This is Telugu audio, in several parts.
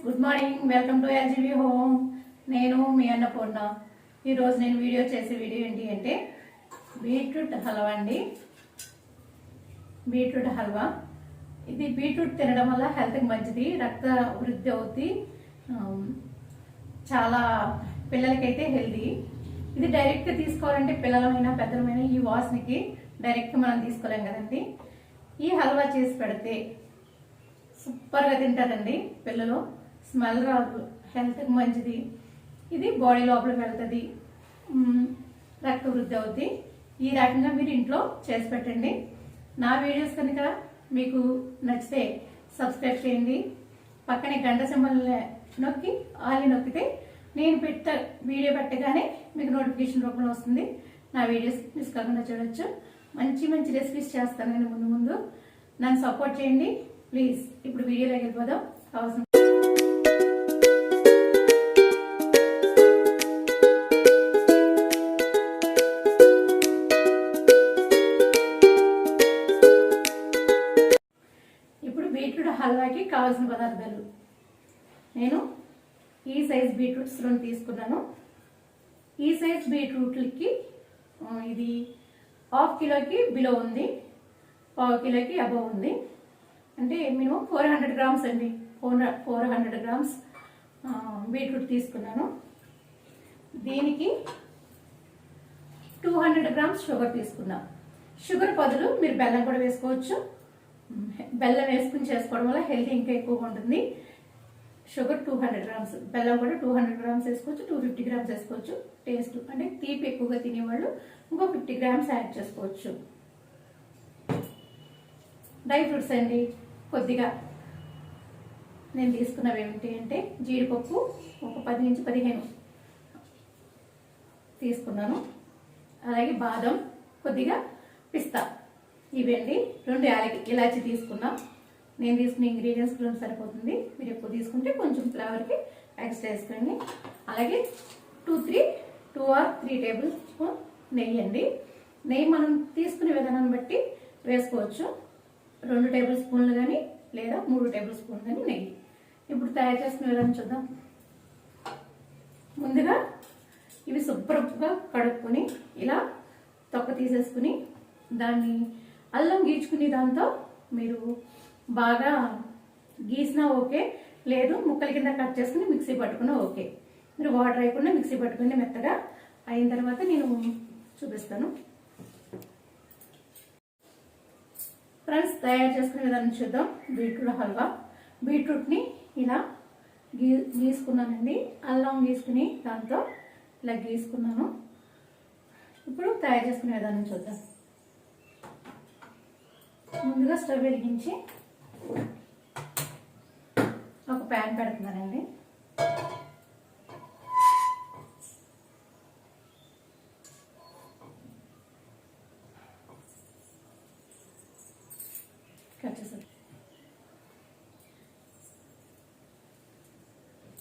Good morning. Welcome to LGB home. నేను మీ అన్నపూర్ణ. ఈరోజు నేను వీడియో చేసే వీడియో ఏంటి అంటే బీట్రూట్ హల్వా అండి. బీట్రూట్ హల్వా ఇది బీట్రూట్ తినడం వల్ల హెల్త్కి మంచిది, రక్త వృద్ధి అవుతుంది, చాలా పిల్లలకైతే హెల్దీ. ఇది డైరెక్ట్గా తీసుకోవాలంటే పిల్లలమైనా పెద్దలమైనా ఈ వాసనకి డైరెక్ట్గా మనం తీసుకోలేం కదండి. ఈ హల్వా చేసి పెడితే సూపర్గా తింటారండి పిల్లలు. స్మెల్ రాదు, హెల్త్కి మంచిది, ఇది బాడీ లోపలికి వెళ్తుంది, రక్త వృద్ధి అవుతుంది. ఈ రకంగా మీరు ఇంట్లో చేసి పెట్టండి. నా వీడియోస్ కనుక మీకు నచ్చితే సబ్స్క్రైబ్ చేయండి. పక్కనే గంట సింబల్ నొక్కి ఆలి నొక్కితే నేను వీడియో పెట్టగానే మీకు నోటిఫికేషన్ రూపంలో వస్తుంది. నా వీడియోస్ మిస్ కాకుండా చూడొచ్చు. మంచి మంచి రెసిపీస్ చేస్తాను నేను ముందు ముందు. నన్ను సపోర్ట్ చేయండి ప్లీజ్. ఇప్పుడు వీడియోలోకి వెళ్ళిపోదాం. కావాల్సిన ఇప్పుడు బీట్రూట్ హల్వాకి కావాల్సిన పదార్థాలు. నేను ఈ సైజ్ బీట్రూట్స్ 2 తీసుకున్నాను. ఈ సైజ్ బీట్రూట్లకి ఇది 1/2 కిలోకి బిలో ఉంది, 1/4 కిలోకి అబవ్ ఉంది. అంటే మినిమం 400 గ్రామ్స్ అండి. 400 గ్రామ్స్ బీట్రూట్ తీసుకున్నాను. దీనికి 200 గ్రామ్స్ షుగర్ తీసుకున్నాను. షుగర్ బదులు మీరు బెల్లం కూడా వేసుకోవచ్చు. బెల్లం వేసుకుని చేసుకోవడం వల్ల హెల్తీ ఇంకా ఎక్కువగా ఉంటుంది. షుగర్ 200 గ్రామ్స్, బెల్లం కూడా 200 గ్రామ్స్ వేసుకోవచ్చు, 250 గ్రామ్స్ వేసుకోవచ్చు. టేస్ట్ అంటే తీపి ఎక్కువగా తినేవాళ్ళు ఇంకో 50 గ్రామ్స్ యాడ్ చేసుకోవచ్చు. డ్రై ఫ్రూట్స్ అండి, కొద్దిగా నేను తీసుకున్నవి ఏమిటి అంటే జీడిపప్పు ఒక 10 నుంచి 15 తీసుకున్నాను. అలాగే బాదం, కొద్దిగా పిస్తా, ఇవండి. 2 ఇలాచి తీసుకున్నా. నేను తీసుకున్న ఇంగ్రీడియంట్స్ కూడా సరిపోతుంది. మీరు ఎక్కువ తీసుకుంటే కొంచెం ఫ్లేవర్కి ఎక్స్ట్రా వేసుకోండి. అలాగే 2 ఆర్ 3 టేబుల్ స్పూన్ నెయ్యి అండి. నెయ్యి మనం తీసుకునే విధానాన్ని బట్టి వేసుకోవచ్చు. 2 టేబుల్ స్పూన్లు కానీ లేదా 3 టేబుల్ స్పూన్లు కానీ నెయ్యి. ఇప్పుడు తయారు చేసుకునే విధానం చూద్దాం. ముందుగా ఇవి శుభ్రంగా కడుక్కొని ఇలా తొక్క తీసేసుకుని దాన్ని అల్లం గీచుకుని దాంతో మీరు బాగా గీసినా ఓకే, లేదు ముక్కల కింద కట్ చేసుకుని మిక్సీ పట్టుకున్నా ఓకే. మీరు వాటర్ వేయకుండా మిక్సీ పట్టుకుని మెత్తగా అయిన తర్వాత నేను చూపిస్తాను. ఫ్రెండ్స్, తయారు చేసుకునే విధానం చూద్దాం. బీట్రూట్ హల్వా. బీట్రూట్ని ఇలా గీసుకున్నానండి. అల్లం గీసుకుని దాంతో ఇలా గీసుకున్నాను. ఇప్పుడు తయారు చేసుకునే విధానం చూద్దాం. ముందుగా స్టవ్ వెలిగించి ఒక ప్యాన్ పెడుతున్నానండి.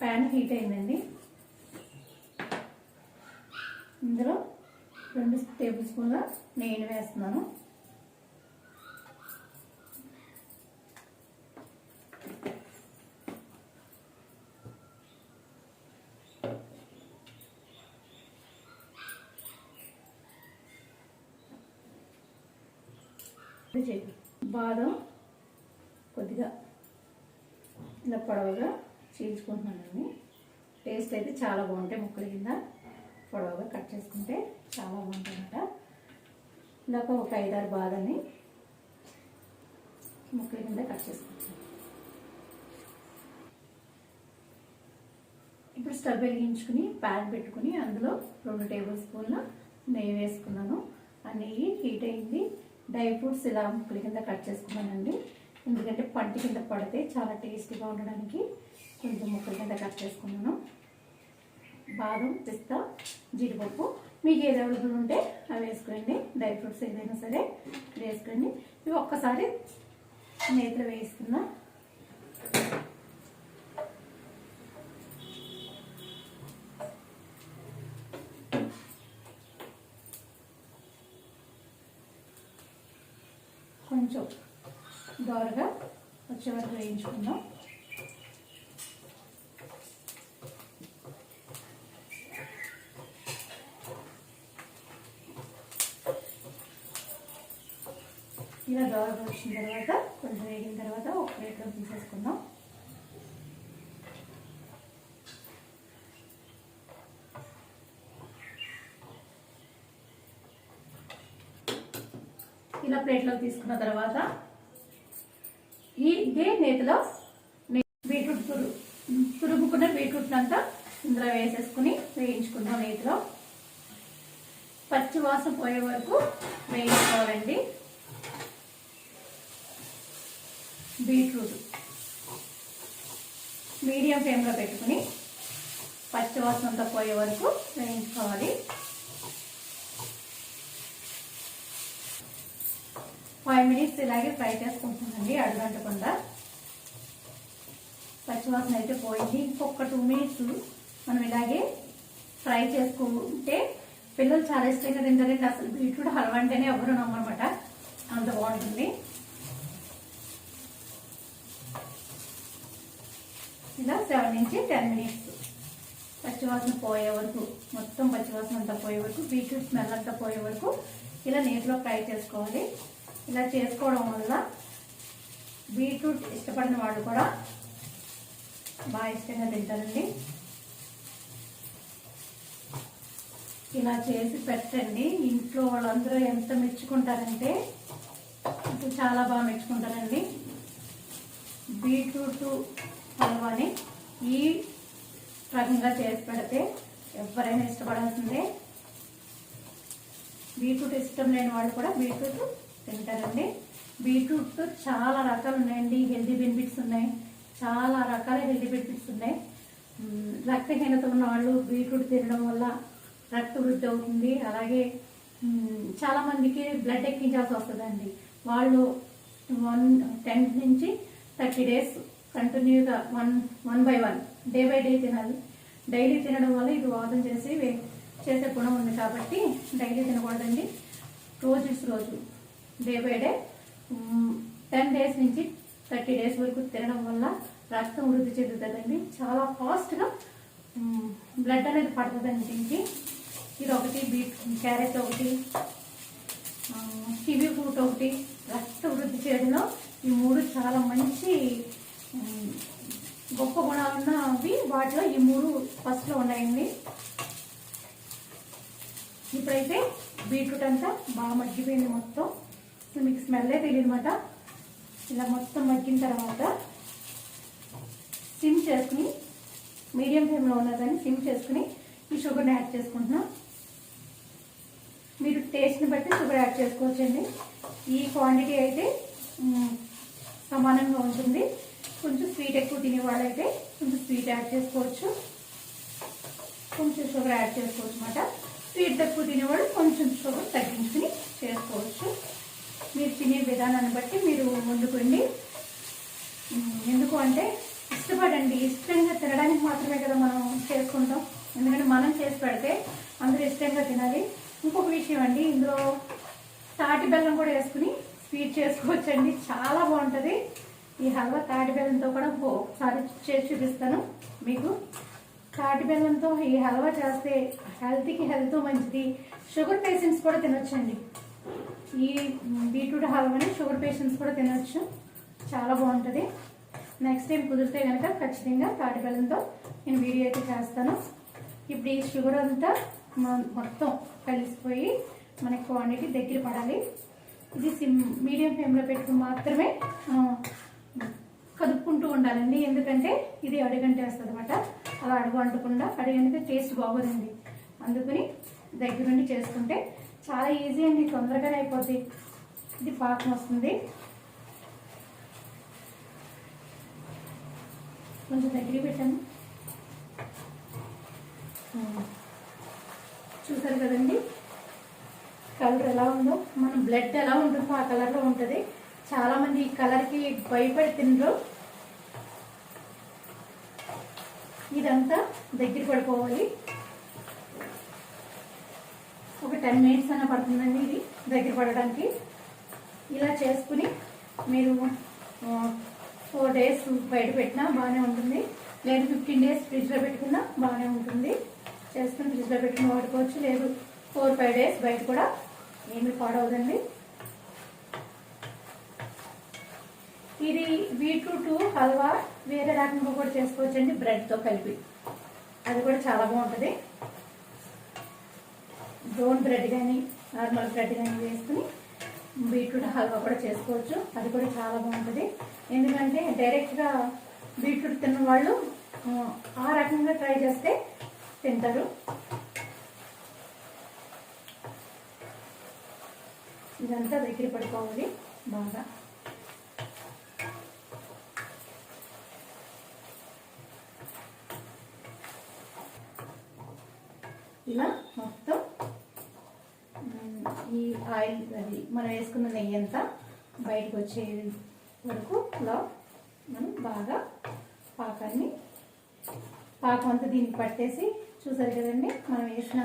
ప్యాన్ హీట్ అయిందండి. ఇందులో 2 టేబుల్ స్పూన్ల నెయ్యి వేస్తున్నాను. బాదం కొద్దిగా ఇలా పొడవుగా చీల్చుకుంటున్నానండి. టేస్ట్ అయితే చాలా బాగుంటాయి. ముక్కల కింద పొడవుగా కట్ చేసుకుంటే చాలా బాగుంటాయి అన్నమాట. ఇలాగ ఒక 5-6 బాదాన్ని ముక్కల కింద కట్ చేసుకుంటాను. ఇప్పుడు స్టవ్ వెలిగించుకుని ప్యాన్ పెట్టుకుని అందులో 2 టేబుల్ స్పూన్ల నెయ్యి వేసుకున్నాను. ఆ నెయ్యి హీట్ అయింది. డ్రై ఫ్రూట్స్ ఇలా ముక్కల కింద కట్ చేసుకున్నానండి. ఎందుకంటే పంటి కింద పడితే చాలా టేస్టీగా ఉండడానికి కొంచెం ముక్కల కింద కట్ చేసుకున్నాను. బాదం, పిస్తా, జీడిపప్పు మీకు ఏది అవైలబుల్ ఉంటే అవి వేసుకోండి. డ్రై ఫ్రూట్స్ ఏదైనా సరే వేసుకోండి. ఇవి ఒక్కసారి నేతిలో వేసుకున్నా. కొంచెం దోరగా వచ్చే వరకు వేయించుకుందాం. ఇలా దోరగా వచ్చిన తర్వాత కొంచెం వేగిన తర్వాత ఒక ప్లేట్లో తీసేసుకుందాం. ఇలా ప్లేట్లో తీసుకున్న తర్వాత ఇదే నేతిలో బీట్రూట్ తురుముకున్న బీట్రూట్ అంతా ఇందులో వేసేసుకుని వేయించుకుందాం. నేతిలో పచ్చి వాసన పోయే వరకు వేయించుకోవాలండి. బీట్రూట్ మీడియం ఫ్లేమ్లో పెట్టుకుని పచ్చి వాసన అంతా పోయే వరకు వేయించుకోవాలి. 5 minutes ఇలాగే ఫ్రై చేసుకుంటుందండి, అడుగంటకుండా. పచ్చివాసన అయితే పోయింది. ఇంకొక 2 minutes మనం ఇలాగే ఫ్రై చేసుకుంటే పిల్లలు చాలా ఇష్టంగా తింటారండి. అసలు బీట్రూట్ హల్వా అంటేనే ఎవరు నమ్మనమాట, అంత బాగుంటుంది. ఇలా 7 నుంచి 10 minutes పచ్చివాసన పోయే వరకు, మొత్తం పచ్చివాసన అంతా పోయే వరకు, బీట్రూట్ స్మెల్ అంతా పోయే వరకు ఇలా నీటిలో ఫ్రై చేసుకోవాలి. ఇలా చేసుకోవడం వల్ల బీట్రూట్ ఇష్టపడిన వాళ్ళు కూడా బాగా ఇష్టంగా తింటారండి. ఇలా చేసి పెట్టండి, ఇంట్లో వాళ్ళందరూ ఎంత మెచ్చుకుంటారంటే చాలా బాగా మెచ్చుకుంటారండి. బీట్రూట్ హల్వాని ఈ రకంగా చేసి పెడితే ఎవరైనా ఇష్టపడాల్సిందే. బీట్రూట్ ఇష్టం లేని వాళ్ళు కూడా బీట్రూట్ తింటారండి. బీట్రూట్ చాలా రకాలు ఉన్నాయండి, హెల్దీ బెనిఫిట్స్ ఉన్నాయి, చాలా రకాల హెల్దీ బెనిఫిట్స్ ఉన్నాయి. రక్తహీనత ఉన్న వాళ్ళు బీట్రూట్ తినడం వల్ల రక్త వృద్ధి అవుతుంది. అలాగే చాలా మందికి బ్లడ్ ఎక్కించాల్సి వస్తుందండి. వాళ్ళు 10 నుంచి 30 days కంటిన్యూగా 1 by 1 డే బై డే తినాలి. డైలీ తినడం వల్ల ఇది వాదం చేసే గుణం ఉంది కాబట్టి డైలీ తినకూడదండి. రోజు డే బై డే 10 days నుంచి 30 days వరకు తినడం వల్ల రక్తం వృద్ధి చెందుతుందండి. చాలా ఫాస్ట్గా బ్లడ్ అనేది పడుతుందండి దీనికి. ఇది ఒకటి, క్యారెట్ ఒకటి, కివీ ఫ్రూట్ ఒకటి రక్త వృద్ధి చేయడంలో ఈ 3 చాలా మంచి గొప్ప గుణాలున్నవి. వాటిలో ఈ 3 ఫస్ట్లో ఉన్నాయండి. ఇప్పుడైతే బీట్రూట్ అంతా బాగా మగ్గిపోయింది మొత్తం. మీకు స్మెల్లే తెలియదన్నమాట. ఇలా మొత్తం మగ్గిన తర్వాత సిమ్ చేసుకుని, మీడియం ఫ్లేమ్లో ఉన్నదని సిమ్ చేసుకుని ఈ షుగర్ని యాడ్ చేసుకుంటున్నాం. మీరు టేస్ట్ని బట్టి షుగర్ యాడ్ చేసుకోవచ్చండి. ఈ క్వాంటిటీ అయితే సమానంగా ఉంటుంది. కొంచెం స్వీట్ ఎక్కువ తినేవాళ్ళైతే కొంచెం స్వీట్ యాడ్ చేసుకోవచ్చు, కొంచెం షుగర్ యాడ్ చేసుకోవచ్చు అన్నమాట. స్వీట్ తక్కువ తినేవాళ్ళు కొంచెం షుగర్ తగ్గించుకుని చేసుకోవచ్చు. మీరు తినే విధానాన్ని బట్టి మీరు వండుకోండి. ఎందుకు అంటే ఇష్టపడండి, ఇష్టంగా తినడానికి మాత్రమే కదా మనం చేసుకుంటాం. ఎందుకంటే మనం చేసి పెడితే అందరూ ఇష్టంగా తినాలి. ఇంకొక విషయం అండి, ఇందులో తాటి బెల్లం కూడా వేసుకుని స్వీట్ చేసుకోవచ్చండి, చాలా బాగుంటుంది. ఈ హల్వా తాటి బెల్లంతో కూడా ఒకసారి చేసి చూపిస్తాను మీకు. తాటి బెల్లంతో ఈ హల్వా చేస్తే హెల్త్కి హెల్త్ మంచిది. షుగర్ పేషెంట్స్ కూడా తినొచ్చండి. ఈ బీట్రూట్ హల్వాని షుగర్ పేషెంట్స్ కూడా తినొచ్చు, చాలా బాగుంటుంది. నెక్స్ట్ టైం కుదిరితే కనుక ఖచ్చితంగా తాటి బెల్లంతో నేను వీడియో అయితే చేస్తాను. ఇప్పుడు ఈ షుగర్ అంతా మొత్తం కలిసిపోయి మనకి క్వాంటిటీ దగ్గర పడాలి. ఇది మీడియం ఫ్లేమ్లో పెట్టుకుని మాత్రమే కదుపుకుంటూ ఉండాలండి. ఎందుకంటే ఇది అడుగంటేస్తుంది అన్నమాట. అలా అడుగు అంటకుండా, అడుగంటే టేస్ట్ బాగోదండి. అందుకని దగ్గరుండి చేసుకుంటే చాలా ఈజీ అండి, తొందరగానే అయిపోద్ది. ఇది పాకం వస్తుంది, కొంచెం దగ్గర పెట్టాను. చూసారు కదండి కలర్ ఎలా ఉందో. మన బ్లడ్ ఎలా ఉంటుందో ఆ కలర్లో ఉంటుంది. చాలామంది ఈ కలర్కి భయపడి తినరు. ఇదంతా దగ్గర పడిపోవాలి. ఒక 10 minutes అన్న పడుతుందండి ఇది దగ్గర పడడానికి. ఇలా చేసుకుని మీరు 4 days బయట పెట్టినా బాగానే ఉంటుంది, లేదు 15 days ఫ్రిడ్జ్లో పెట్టుకున్నా బాగానే ఉంటుంది. చేసుకుని ఫ్రిడ్జ్లో పెట్టుకుని వాడుకోవచ్చు, లేదు 4-5 days బయట కూడా ఏమీ పాడవదండి. ఇది బీట్రూట్ హల్వా వేరే రకంగా కూడా చేసుకోవచ్చండి, బ్రెడ్తో కలిపి. అది కూడా చాలా బాగుంటుంది. బ్రౌన్ బ్రెడ్ కానీ నార్మల్ బ్రెడ్ కానీ వేసుకుని బీట్రూట్ హల్వా కూడా చేసుకోవచ్చు. అది కూడా చాలా బాగుంటుంది. ఎందుకంటే డైరెక్ట్గా బీట్రూట్ తిన్న వాళ్ళు ఆ రకంగా ట్రై చేస్తే తింటారు. ఇదంతా దగ్గర పడుకోవాలి బాగా. ఇలా మొత్తం ఈ ఆయిల్ అది మనం వేసుకున్న నెయ్యి అంతా బయటకు వచ్చే వరకు ఇలా మనం బాగా పాకం అంతా దీనికి పట్టేసి, చూసారు కదండి మనం వేసిన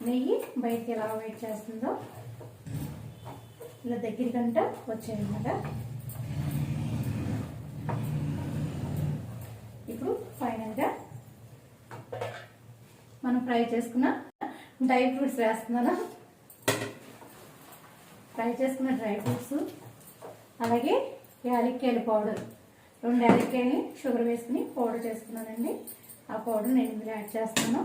నెయ్యి బయటికి ఎలా వెయిట్ చేస్తుందో ఇలా దగ్గరికంట వచ్చాయన్నమాట. ఇప్పుడు ఫైనల్గా మనం ఫ్రై చేసుకున్న డ్రై ఫ్రూట్స్ వేస్తున్నాను. ఫ్రై చేసుకున్న డ్రై ఫ్రూట్స్ అలాగే యాలక్కాయల పౌడర్, 2 యాలక్కాయని షుగర్ వేసుకుని పౌడర్ చేసుకున్నానండి. ఆ పౌడర్ నేను ఇందులో యాడ్ చేస్తాను.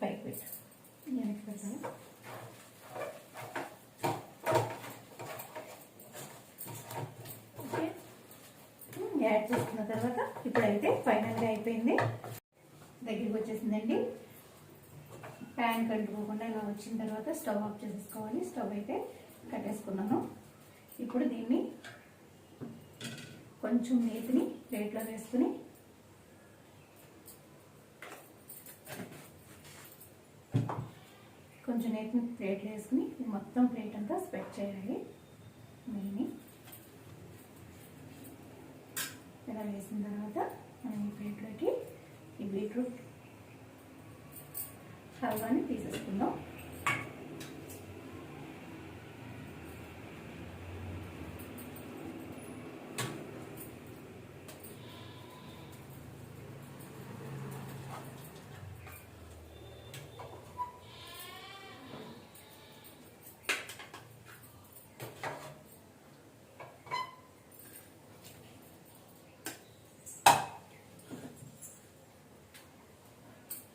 పైకి పెట్టు, వెనక్కి పెడతాను. యాడ్ చేసుకున్న తర్వాత ఇప్పుడైతే ఫైనల్గా అయిపోయింది, దగ్గరికి వచ్చేసిందండి. ప్యాన్ కంటుకోకుండా ఇలా వచ్చిన తర్వాత స్టవ్ ఆఫ్ చేసేసుకోవాలి. స్టవ్ అయితే కట్టేసుకున్నాను. ఇప్పుడు దీన్ని కొంచెం నేతిని ప్లేట్లో వేసుకుని కొంచెం నేతిని ప్లేట్లో వేసుకుని మొత్తం ప్లేట్ అంతా స్ప్రెడ్ చేయాలి. నెయ్యిని ఇలా వేసిన తర్వాత మనం ఈ ప్లేట్లోకి ఈ బీట్రూట్ హల్వాని తీసేసుకుందాం.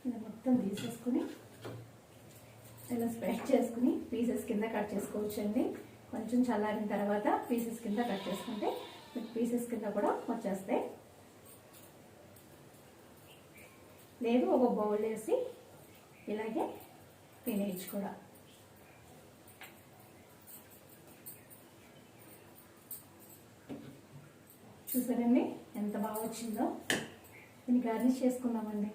ఇలా మొత్తం తీసేసుకుని ఇలా స్ప్రెడ్ చేసుకుని పీసెస్ కింద కట్ చేసుకోవచ్చండి. కొంచెం చల్లారిన తర్వాత పీసెస్ కింద కట్ చేసుకుంటే మీకు పీసెస్ కింద కూడా వచ్చేస్తాయి. లేదు ఒక బౌల్ వేసి ఇలాగే తినేయచ్చు కూడా. చూసారండి ఎంత బాగా వచ్చిందో. దీన్ని గార్నిష్ చేసుకున్నామండి.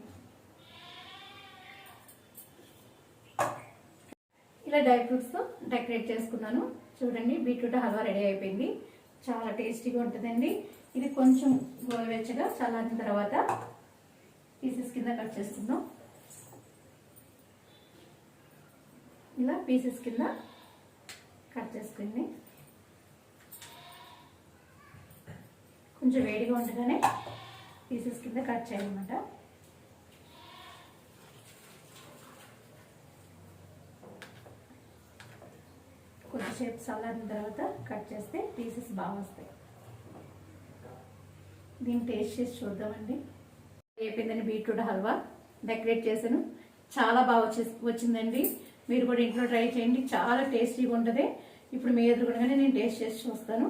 ఇలా డ్రై ఫ్రూట్స్తో డెకరేట్ చేసుకున్నాను. చూడండి బీట్రూట్ హల్వా రెడీ అయిపోయింది. చాలా టేస్టీగా ఉంటుందండి. ఇది కొంచెం గోరువెచ్చగా చల్లారిన తర్వాత పీసెస్ కింద కట్ చేసుకుందాం. ఇలా పీసెస్ కింద కట్ చేసుకుంది. కొంచెం వేడిగా ఉండగానే పీసెస్ కింద కట్ చేయాలన్నమాట. కొద్దిసేపు చల్లారిన తర్వాత కట్ చేస్తే పీసెస్ బాగా వస్తాయి. దీన్ని టేస్ట్ చేసి చూద్దామండి. అయిపోయిందని బీట్రూట్ హల్వా డెకరేట్ చేశాను. చాలా బాగా వచ్చిందండి. మీరు కూడా ఇంట్లో ట్రై చేయండి, చాలా టేస్టీగా ఉంటుంది. ఇప్పుడు మీ ఎదురుగానే నేను టేస్ట్ చేసి చూస్తాను.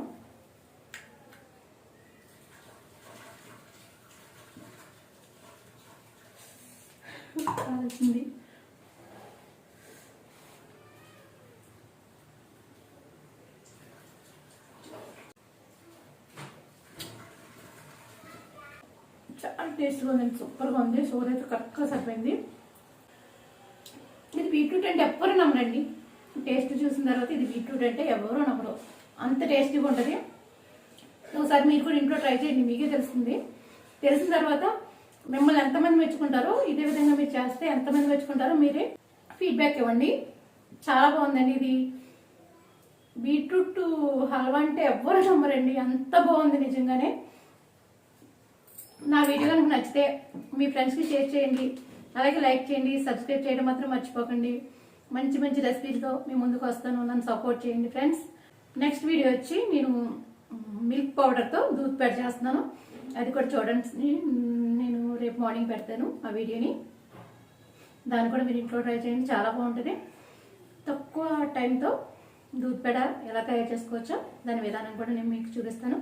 కావాల్సింది చాలా టేస్ట్గా ఉందండి, సూపర్గా ఉంది. షుగర్ అయితే కరెక్ట్గా సరిపోయింది. ఇది బీట్రూట్ అంటే ఎవ్వరు నమ్మరండి. టేస్ట్ చూసిన తర్వాత ఇది బీట్రూట్ అంటే ఎవరు నమ్మరు, అంత టేస్టీగా ఉంటుంది. ఒకసారి మీరు కూడా ఇంట్లో ట్రై చేయండి, మీకే తెలుస్తుంది. తెలిసిన తర్వాత మిమ్మల్ని ఎంతమంది మెచ్చుకుంటారో, ఇదే విధంగా మీరు చేస్తే ఎంతమంది మెచ్చుకుంటారో మీరే ఫీడ్బ్యాక్ ఇవ్వండి. చాలా బాగుందండి. ఇది బీట్రూట్ హల్వా అంటే ఎవ్వరు నమ్మరండి, అంత బాగుంది నిజంగానే. నా వీడియో కనుక నచ్చితే మీ ఫ్రెండ్స్కి షేర్ చేయండి, అలాగే లైక్ చేయండి, సబ్స్క్రైబ్ చేయడం మాత్రం మర్చిపోకండి. మంచి మంచి రెసిపీస్తో మీ ముందుకు వస్తాను, నన్ను సపోర్ట్ చేయండి ఫ్రెండ్స్. నెక్స్ట్ వీడియో వచ్చి నేను మిల్క్ పౌడర్తో దూద్ పేడ చేస్తున్నాను, అది కూడా చూడండి. నేను రేపు మార్నింగ్ పెడతాను ఆ వీడియోని, దాన్ని కూడా మీరు ఇంట్లో ట్రై చేయండి, చాలా బాగుంటుంది. తక్కువ టైంతో దూద్ పేడ ఎలా తయారు చేసుకోవచ్చో దాని విధానం కూడా నేను మీకు చూపిస్తాను.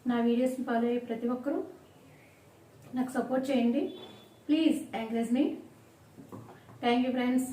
నా వీడియోస్ని ఫాలో అయ్యే ప్రతి ఒక్కరూ నాకు సపోర్ట్ చేయండి. Please encourage me. Thank you friends.